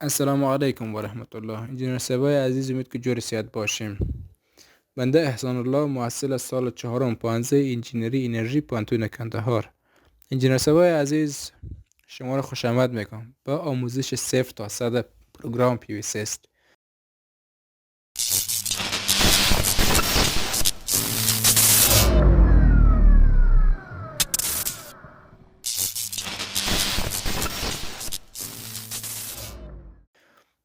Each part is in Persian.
السلام علیکم و رحمت الله. انجینر سبای عزیز، امید که جور سیاد باشیم. بنده احسان الله، محصل از سال چهارم پانزه انجینری انرژی پانتون کندهار. انجینر سبای عزیز، شما را خوش آمد میکنم با آموزش 0 تا 100 پروگرام پی وی سی است.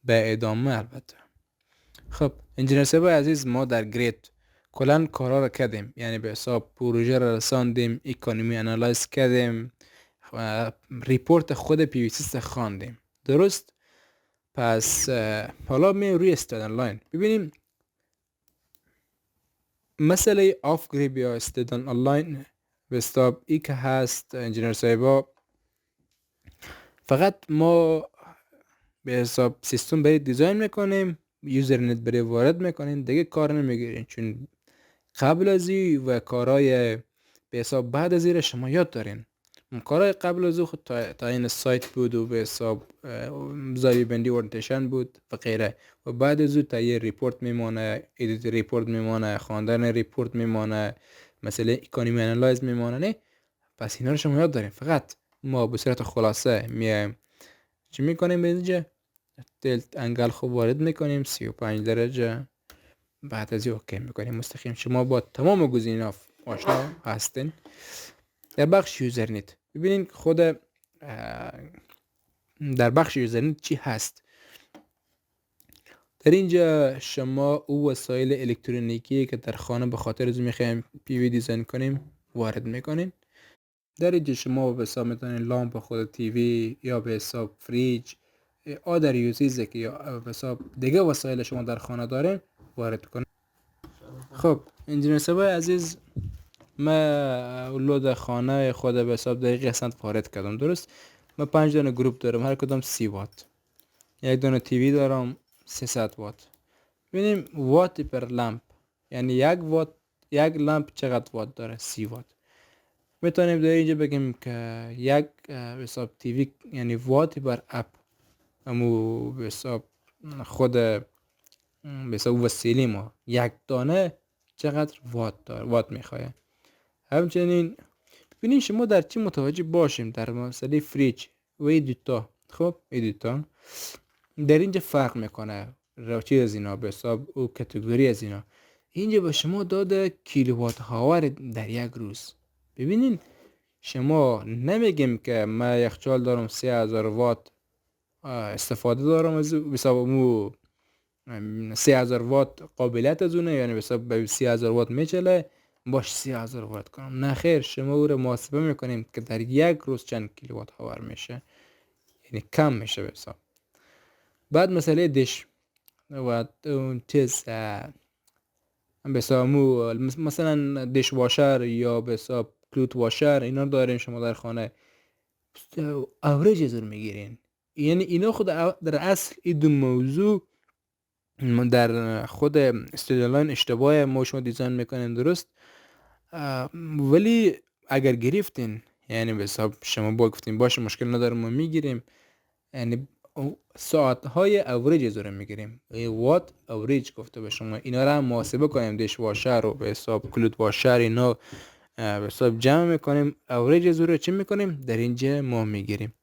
به ادامه البته. خب انجینر سبای عزیز، ما در گریت کلان کارا را کردیم، یعنی به حساب پروژه را رساندیم، اکانومی انالایز کردیم و ریپورت خود پی وی سی خواندیم. درست؟ پس حالا می روی استدن لاین ببینیم مسئله آف گریب یا استدن آنلاین به استاب ای که هست. انجینر صاحبا، فقط ما به حساب سیستم برای دیزاین میکنیم، یوزرنت برای وارد میکنیم، دیگه کار نمیگیرین، چون قبل از این و کارهای به حساب بعد از این شما یاد دارین. کارهای قبل از او خود تعیین سایت بود و به حساب زاویه بندی اورینتیشن بود و غیره، و بعد از او تهیه ریپورت میمانه، ادیت ریپورت میمانه، خواندن ریپورت میمانه، مسئله اکانومی انالایز میمانه. نه، پس اینا رو شما یاد دارین. فقط ما به صورت خلاصه میایم چی میکنیم؟ اینجا تلت انگل خوب وارد میکنیم 35 درجه، بعد از اوکی میکنیم مستقیم. شما با تمام گزینه‌ها آشنا هستین. در بخش یوزرنت ببینین خود در بخش یوزرنت چی هست. در اینجا شما او وسایل الکترونیکی که در خانه به خاطر از میخوایم پی وی دیزاین کنیم وارد میکنین. در اینجا شما به حساب میتونین لامپ خود تیوی یا به حساب فریج آدر یوزیزه که یا به حساب دیگه وسایل شما در خانه دارین وارد کنین. خب انجینر سبای عزیز، ما لود خانه خود به حساب دقیقی هستند وارد کردم. درست؟ ما 5 دانه گروپ دارم، هر کدام 30 وات. یک دانه تیوی دارم 300 وات. ببینیم وات پر لامپ، یعنی یک وات یک لامپ چقدر وات داره؟ 30 وات. میتونیم در اینجا بگیم که یک به حساب تیوی یعنی وات بر اپ، امو به حساب خود به حساب وسیله ما یک دانه چقدر وات داره، وات میخواه. همچنین ببینین شما در چی متوجه باشیم در مسئله فریج و ایدیتا. خب ایدیتا در اینجا فرق میکنه، چی از اینا به حساب او کاتگوری از اینا. اینجا به شما داده کیلووات هاور در یک روز. ببینین شما نمیگیم که من یخچال دارم 3000 وات استفاده دارم از به حساب مو 3000 وات قابلیت از اونه، یعنی به حساب 3000 وات میچله باش 3000 وات کنم. نه خیر، شما او رو محاسبه میکنیم که در یک روز چند کیلووات هاور میشه، یعنی کم میشه به حساب. بعد مسئله دش و اون چیز به حساب مو مثلا دش واشر یا به حساب کلوت واشر اینا دارین شما در خانه، اوریج ازور میگیرین. یعنی اینا خود در اصل این دو موضوع در خود استودیو لاین اشتباه ما شما دیزاین میکنین. درست؟ ولی اگر گرفتین، یعنی به حساب شما با گفتین باشه مشکل نداره ما میگیریم، یعنی ساعت های اوریج ازور میگیریم، وات اوریج گفته به شما. اینا را هم محاسبه کنیم، دش واشر رو به حساب کلوت واشر اینا به حساب جمع میکنیم، اوریج ازور چی میکنیم در اینجا ما میگیریم.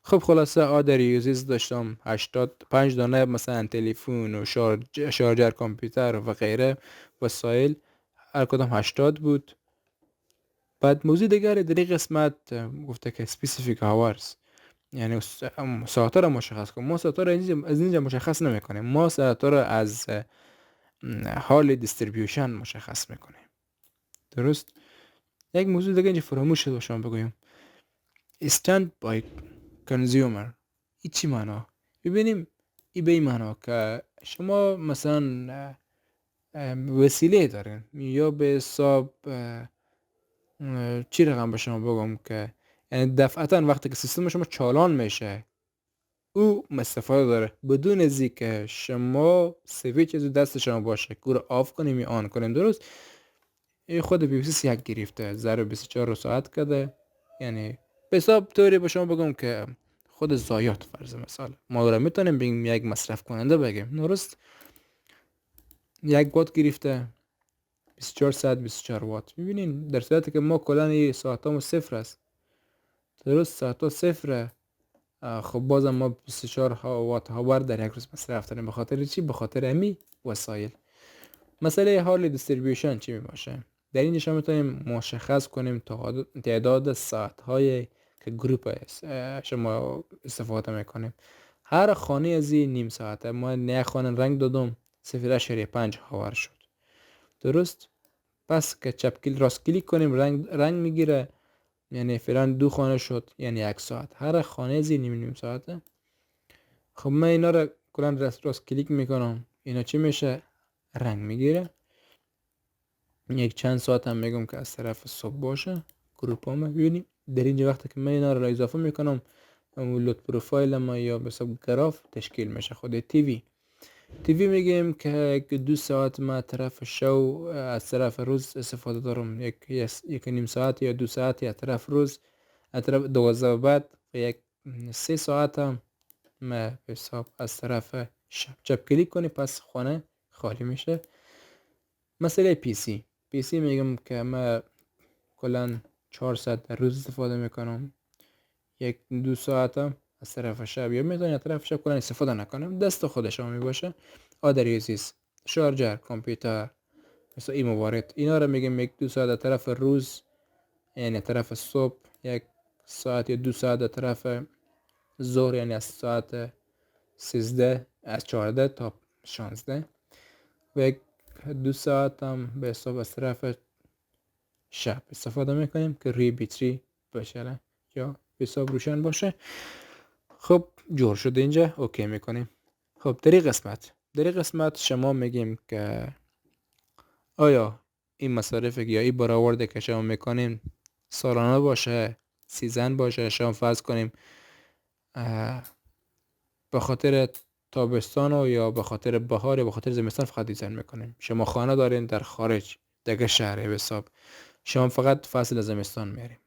خب خلاصه آدر یوزیز داشتم 85 دانه، مثلا تلفن و شارجر کامپیوتر و غیره وسایل، هر کدام 80 بود. بعد موضوع دیگری در این قسمت گفته که specific hours، یعنی ساعت را مشخص کنیم. ما ساعت را از اینجا مشخص نمی کنیم، ما ساعت را از حال دیستریبیوشن مشخص میکنیم. درست؟ یک موضوع دیگه اینجا فراموش شد باشم بگویم، stand by consumer. ای چی معنا؟ ببینیم ای به این معنا که شما مثلا وسیله دارین یا به حساب چی رقم به شما بگم که یعنی دفعتا وقتی که سیستم شما چالان میشه او استفاده داره بدون از که شما سویچ از دست شما باشه که او رو آف کنیم یا آن کنیم. درست؟ این خود بی بی سی یک گرفته 0.24 ساعت کرده، یعنی به حساب طوری به شما بگم که خود زایات فرض مثال ما را میتونیم بگیم یک مصرف کننده بگیم درست. 1 وات گرفته 24 ساعت 24 وات. میبینین در صورتی که ما کلا این ساعتامو صفر است درست، ساعتا صفره، خب بازم ما 24 وات هاور در یک روز مصرف داریم. به خاطر چی؟ به خاطر امی وسایل. مسئله حال دیستریبیوشن چی میباشه؟ در اینجا شما میتونیم مشخص کنیم تعداد ساعت های که گروپ شما استفاده میکنیم. هر خانه از این نیم ساعته ما نه خانه رنگ دادم 0.5 هاور شد درست. پس که چپ کلیک راست کلیک کنیم رنگ میگیره، یعنی فعلا 2 خانه شد یعنی 1 ساعت. هر خانه از این نیم ساعته. خب من اینا رو کلا راست کلیک میکنم، اینا چی میشه؟ رنگ میگیره. یک چند ساعت هم میگم که از طرف صبح باشه گروپ ها. ببینیم در اینجا وقتی که من اینا رو اضافه میکنم لود پروفایل ما یا به حساب گراف تشکیل میشه. خود تیوی میگیم که 2 ساعت ما طرف شو از طرف روز استفاده دارم، یک نیم ساعت یا 2 ساعت از طرف روز، از طرف 12 بعد یک 3 ساعت هم ما به حساب از طرف شب. چپ کلیک کنی پس خانه خالی میشه. مسئله پی سی میگم که ما کلا 4 ساعت در روز استفاده میکنم، 1-2 ساعت هم از طرف شب یا میتونی از طرف شب کلا استفاده نکنم، دست خودش هم میباشه. آدریزیس شارژر کامپیوتر مثلا این موارد اینا رو میگم 1-2 ساعت از طرف روز، یعنی طرف صبح 1 ساعت یا 2 ساعت از طرف ظهر، یعنی از ساعت 13 از 14 تا 16 و 2 ساعت هم به حساب از طرف شب استفاده میکنیم که روی بیتری بشه یا به حساب روشن باشه. خب جور شده اینجا اوکی میکنیم. خب در این قسمت شما میگیم که آیا این مصارف یا این برآورده که شما میکنیم سالانه باشه، سیزن باشه. شما فرض کنیم به خاطر تابستان یا به خاطر بهار یا به خاطر زمستان فقط دیزاین میکنیم. شما خانه دارین در خارج دیگه شهر به حساب، شما فقط فصل زمستان میریم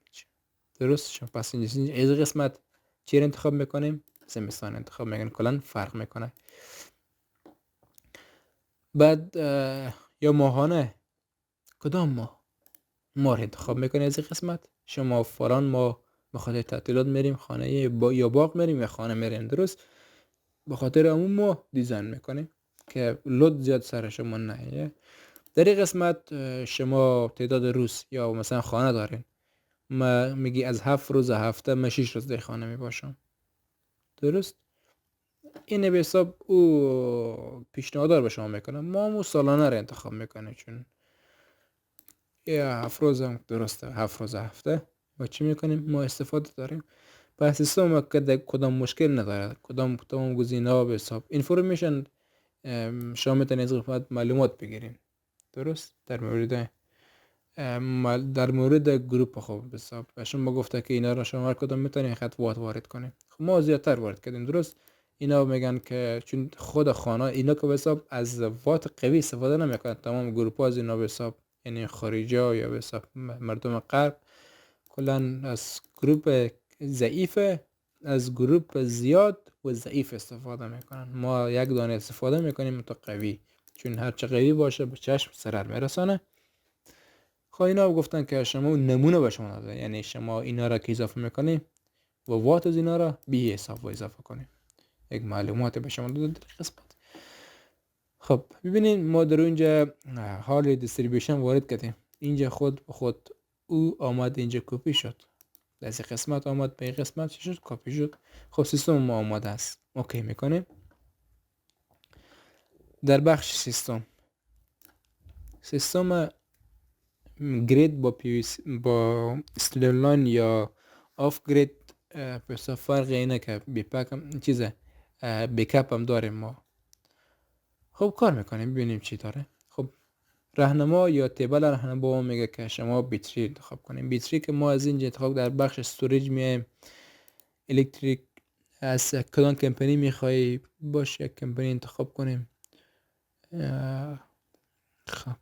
درست. شما پس این قسمت چی انتخاب میکنیم؟ زمستان انتخاب میکنیم. کلا فرق میکنه. بعد یا ماهانه کدام ما رو انتخاب میکنیم از این قسمت. شما فلان ما به خاطر تعطیلات میریم خانه یا باغ میریم یا خانه میریم درست، به خاطر همون ما دیزاین میکنیم که لود زیاد سر شما نه. در این قسمت شما تعداد روز یا مثلا خانه دارین، ما میگی از 7 روز هفته من 6 روز در خانه میباشم درست. اینه به حساب او پیشنهاد به شما میکنم. ما همون سالانه رو انتخاب میکنیم چون یا 7 روز هم درسته، 7 روز هفته ما چی میکنیم؟ ما استفاده داریم. پس سیستم کدام مشکل نداره، کدام گزینه ها به حساب اینفورمیشن شما میتونید از قسمت معلومات بگیرین درست در مورد گروپ. خب به حساب شما گفته که اینا رو شما هر کدام میتونین خط وات وارد کنین. خب ما زیادتر وارد کردیم درست. اینا میگن که چون خود خانه اینا که به حساب از وات قوی استفاده نمیکنن، تمام گروپ ها از اینا به حساب یعنی خارجی ها یا به حساب مردم غرب کلا از گروپ ضعیف، از گروپ زیاد و ضعیف استفاده میکنن. ما یک دانه استفاده میکنیم تا قوی، چون هر چه قوی باشه به چشم ضرر میرسانه. خب اینا گفتن که شما نمونه به شما داده، یعنی شما اینا را که اضافه میکنیم و وات از اینا را بی حساب اضافه کنیم. یک معلومات به شما داده در قسمت. خب ببینید ما در اینجا حال دیستریبیوشن وارد کردیم. اینجا خود به خود او آمد اینجا کپی شد، در این قسمت آمد به این قسمت چی شد؟ کپی شد. خب سیستم ما آماده است. اوکی میکنیم. در بخش سیستم گرید با استیلرلاین یا آف گرید پس فرق اینه که بیکاپ هم داریم ما. خب کار میکنیم ببینیم چی داره. خب راهنما یا تیبل راهنما میگه که شما بیتری انتخاب کنیم. بیتری که ما از اینجا انتخاب در بخش استوریج میایم الکتریک از کدام کمپانی میخوای باشه یک کمپانی انتخاب کنیم. خب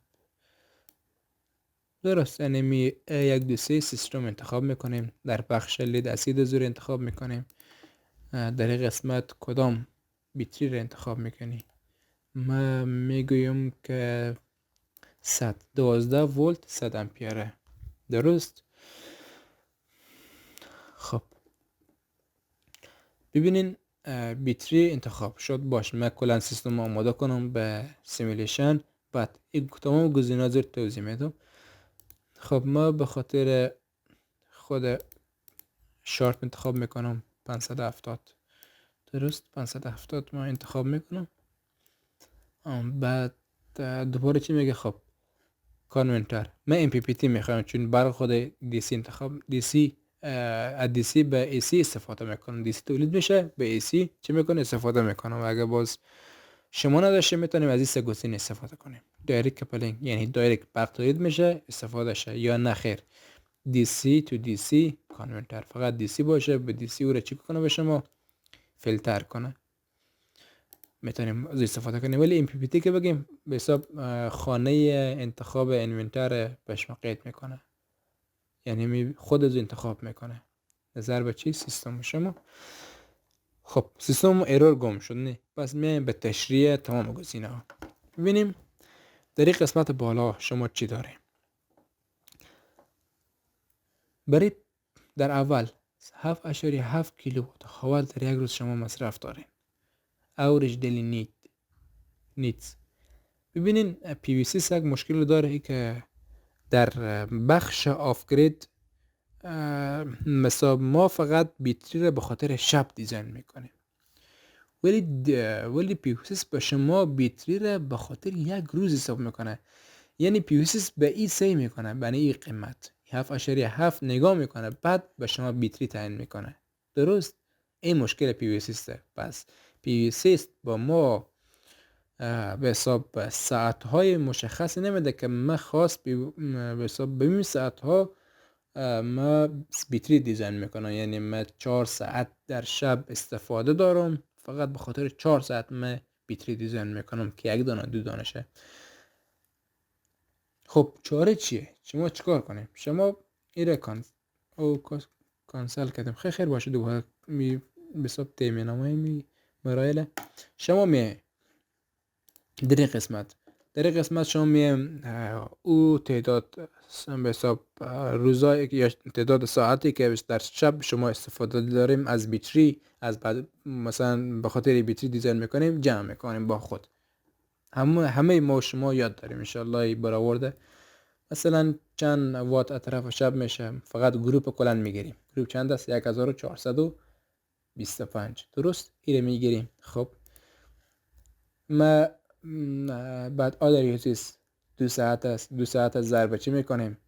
درست یعنی 1 2 3 سیستم انتخاب میکنیم. در بخش لید اسید زور انتخاب میکنیم. در این قسمت کدام بیتری را انتخاب میکنی؟ من میگویم که 12 ولت 100 امپیره. درست؟ خب ببینین بیتری انتخاب شد. باش من کلا سیستم آماده کنم به سیمیلیشن، بعد این تمام گزینه‌ها رو توضیح میدم. خب ما به خاطر خود شارپ انتخاب میکنم 570. درست 570 ما انتخاب میکنم. بعد دوباره چی میگه؟ خب کانورتر. من ام پی پی تی میخوام چون برای خود دی سی انتخاب دی سی از دی سی به ای سی استفاده میکنم. دی سی تولید میشه، به ای سی چی میکنه؟ استفاده میکنم. اگه باز شما نداشته میتونیم از این سه گزینه استفاده کنیم. دایرکت کپلینگ یعنی دایرکت برق تولید میشه استفاده شه، یا نخیر دی سی تو دی سی کانورتر فقط دی سی باشه، به دی سی او رو چی کنه به شما فیلتر کنه، میتونیم از استفاده کنیم. ولی ام پی پی تی که بگیم به حساب خانه انتخاب انونتر پشمقیت میکنه، یعنی خود از انتخاب میکنه نظر به چی؟ سیستم شما. خب سیستم ایرور گم شد نه، پس میایم به تشریح تمام گزینه ها. ببینیم در این قسمت بالا شما چی داره. برای در اول 7.7 کیلووات هاور در یک روز شما مصرف دارین. average daily needs. ببینین پی وی سی یک مشکل داره که در بخش آفگرید مثلا ما فقط بیتری رو به خاطر شب دیزاین میکنیم، ولی پی وی سی به شما بیتری رو به خاطر یک روز حساب میکنه. یعنی پی وی سی به این سی میکنه، یعنی این قیمت 7.7 نگاه میکنه، بعد به شما بیتری تعیین میکنه. درست؟ این مشکل پی وی سی. پس پی وی سی با ما به حساب ساعتهای مشخصی نمیده که من خواست به حساب به این ساعتها ما بیتری دیزاین میکنم. یعنی من 4 ساعت در شب استفاده دارم، فقط به خاطر 4 ساعت من بیتری دیزاین میکنم که یک دانه دو دانه شه. خب چاره چیه؟ شما چیکار کنیم؟ شما ایره کانسل کردیم خیر باشه، دوباره به حساب تیمینامه مرایله شما می در این قسمت شما میم او تعداد به حساب روزایی یا تعداد ساعتی که در شب شما استفاده داریم از بیتری، از بعد مثلا به خاطر بیتری دیزاین میکنیم جمع میکنیم با خود. همه ما شما یاد داریم انشالله برآورده. مثلا چند وات اطراف شب میشه، فقط گروپ کلن میگیریم. گروپ چند است؟ 1425. درست؟ اینو میگیریم. خب ما بعد آدریوزیس 2 ساعت است. 2 ساعت از ضربه چی میکنیم؟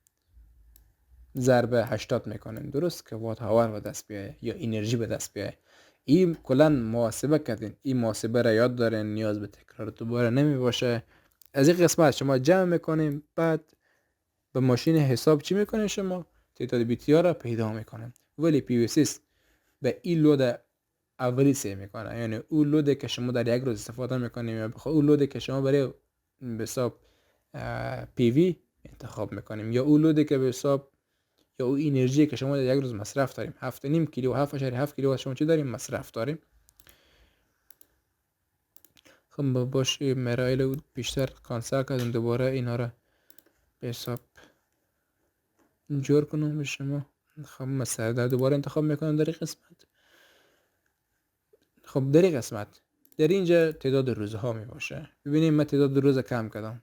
ضربه 80 میکنیم. درست که وات هاور به دست بیایه یا انرژی به دست بیایه. این کلن محاسبه کردین، این محاسبه را یاد دارین، نیاز به تکرار دوباره نمی باشه. از این قسمت شما جمع میکنیم، بعد به ماشین حساب چی میکنین؟ شما تعداد بیتری ها را پیدا میکنیم. ولی پی وی سی به این لود اولی سه میکنه، یعنی اون لوده که شما در یک روز استفاده میکنیم یا اون لوده که شما برای به حساب پی وی انتخاب میکنیم، یا اون لوده که به حساب یا اون انرژی که شما در یک روز مصرف داریم. 7.5 کیلو 7.7 کیلو شما چی داریم مصرف داریم. خب باش مرایل بیشتر کانسل کردم، دوباره اینا را به حساب جور کنم به شما. خب مثلا دوباره انتخاب میکنم در این قسمت. خب در این قسمت در اینجا تعداد روزها می باشه. ببینیم من تعداد روز کم کردم.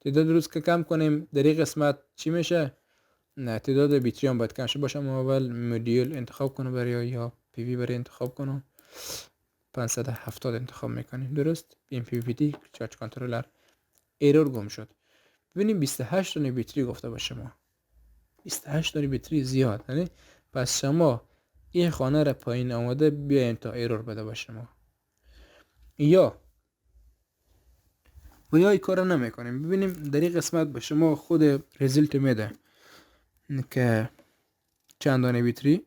تعداد روز که کم کنیم در این قسمت چی میشه؟ نه تعداد بیتری هم باید کم شه باشه. ما اول مدیول انتخاب کنم برای یا پی وی برای انتخاب کنم. 570 انتخاب میکنیم. درست؟ این پی وی دی چارج کنترلر ایرور گم شد. ببینیم 28 دانه بیتری گفته باشه ما. 28 دانه بیتری زیاد، یعنی پس شما این خانه را پایین آماده بیاین تا ایرور بده باشه ما. یا این کار نمیکنیم. ببینیم در این قسمت به شما خود رزلت میده که چند دانه بیتری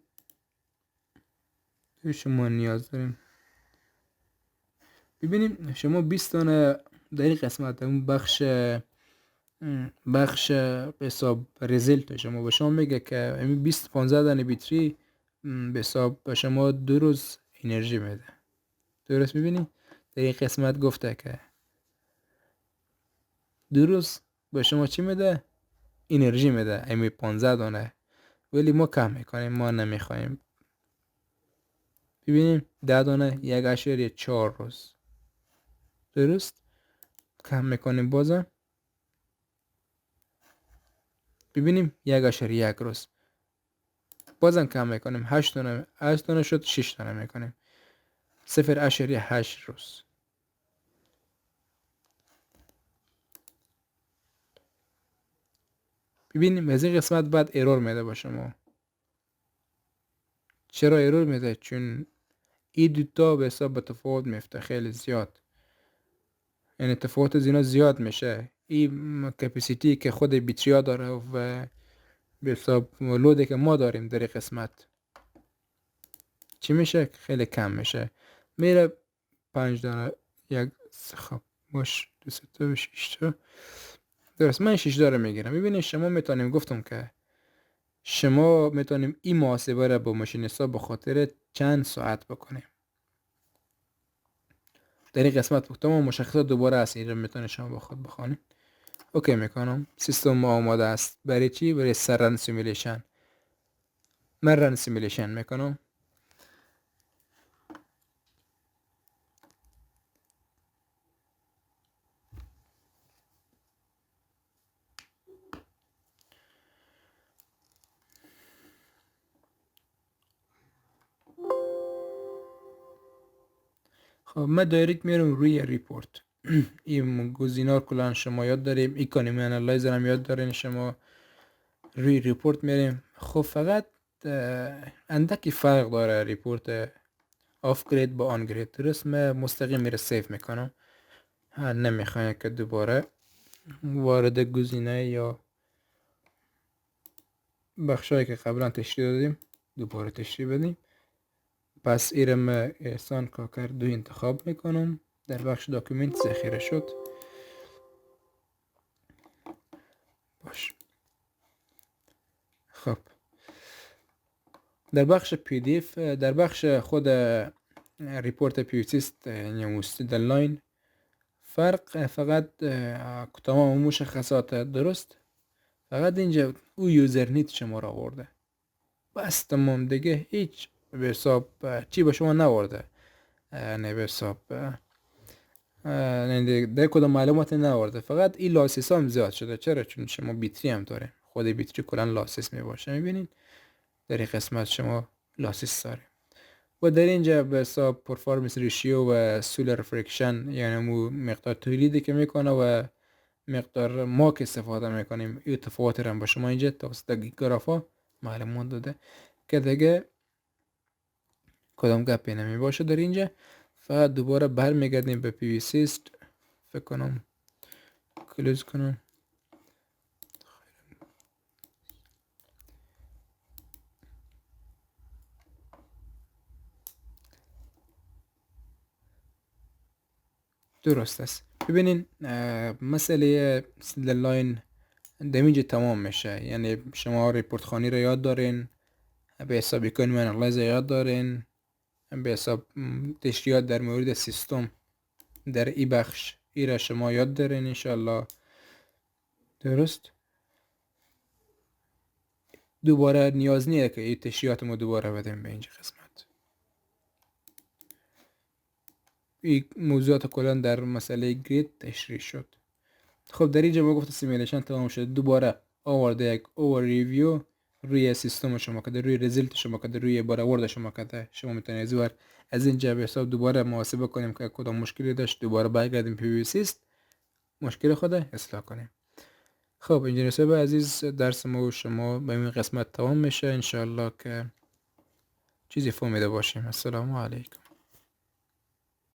شما نیاز داریم. ببینیم شما 20 دانه در این قسمت اون بخش به حساب رزلت شما به شما میگه که 20-15 دانه بیتری به حساب به شما 2 روز انرژی میده. درست میبینی؟ در این قسمت گفته که درست به شما چی میده؟ انرژی میده. امی 15 دانه، ولی ما کم میکنیم، ما نمیخوایم. ببینیم 10 دانه 1.4 روز. درست؟ کم میکنیم بازم. ببینیم 1.1 روز. بازم کم میکنیم 8 دانه شد 6 دانه میکنیم 0.8 روز. ببینیم از این قسمت بعد ایرور میده با شما. چرا ایرور میده؟ چون این دوتا به حساب به تفاوت میفته خیلی زیاد، یعنی تفاوت از اینا زیاد میشه. این کپاسیتی که خود بیتریا داره و به حساب لودی که ما داریم در این قسمت چی میشه؟ خیلی کم میشه، میره 5 دانه یک. خب باش 2 تا و 6 تا. درست، من 6 داره میگیرم. ببینید شما میتونیم، گفتم که شما میتونیم این محاسبه را با ماشین حساب به خاطر چند ساعت بکنیم. در این قسمت تمام مشخصات دوباره است، این را میتونید شما با خود بخوانید. اوکی میکنم. سیستم ما آماده است. برای چی؟ برای رن سیمولیشن. من رن سیمولیشن میکنم. خب من دایرکت میرم روی ریپورت. این گزینه‌ها کلان شما یاد داریم. اکانومی انالایزر هم یاد دارین شما. روی ریپورت میریم. خب فقط اندکی فرق داره ریپورت آف گرید با آن گرید. درست، من مستقیم میره سیف میکنم. نمیخوایم که دوباره وارد گزینه یا بخشایی که قبلا تشریح دادیم دوباره تشریح بدیم. پس ایرم احسان کاکر 2 انتخاب میکنم. در بخش داکیومنت ذخیره شد. باش. خب در بخش PDF، در بخش خود ریپورت پیوتیست نموستید لاین فرق فقط تمام مشخصات درست، فقط اینجا او یوزر نیت شما را آورده بس، تمام دیگه هیچ به حساب چی به شما نورده. نه به حساب در کدام معلومات نورده. فقط این لاسیس هم زیاد شده. چرا؟ چون شما بیتری هم داره، خود بیتری کلا لاسیس می باشه. میبینید در این قسمت شما لاسیس داره. و در اینجا به حساب پرفورمنس ریشیو و سولر فرکشن، یعنی مو مقدار تولیدی که میکنه و مقدار ما که استفاده میکنیم، این تفاوت هم با شما اینجا توسط گرافا معلومات داده که دیگه کدام گپی نمی باشه. در اینجا فقط دوباره برمیگردیم به پی وی سیست. فکر کنم کلوز کنم. درست است. ببینین مسئله سیل لاین دمیج تمام میشه. یعنی شما ریپورت خانی رو یاد دارین، به حساب اکانومی انالایزر یاد دارین، به حساب تشریحات در مورد سیستم در ای بخش ای را شما یاد دارین انشالله. درست، دوباره نیاز نیه که این تشریحات ما دوباره بدیم به اینجا قسمت. این موضوعات کلا در مسئله گرید تشریح شد. خب در اینجا ما گفت سیمیلیشن تمام شد. دوباره آورده یک اوور ریویو روی سیستم شما کده، روی رزلت شما کده، روی برآورد شما کده. شما میتونید زور از اینجا به حساب دوباره محاسبه کنیم که کدام مشکلی داشت، دوباره برگردیم پی وی سیست مشکل خود اصلاح کنیم. خب انجینیر صاحب عزیز، درس ما و شما به این قسمت تمام میشه. انشالله که چیزی فهمیده باشیم. السلام علیکم.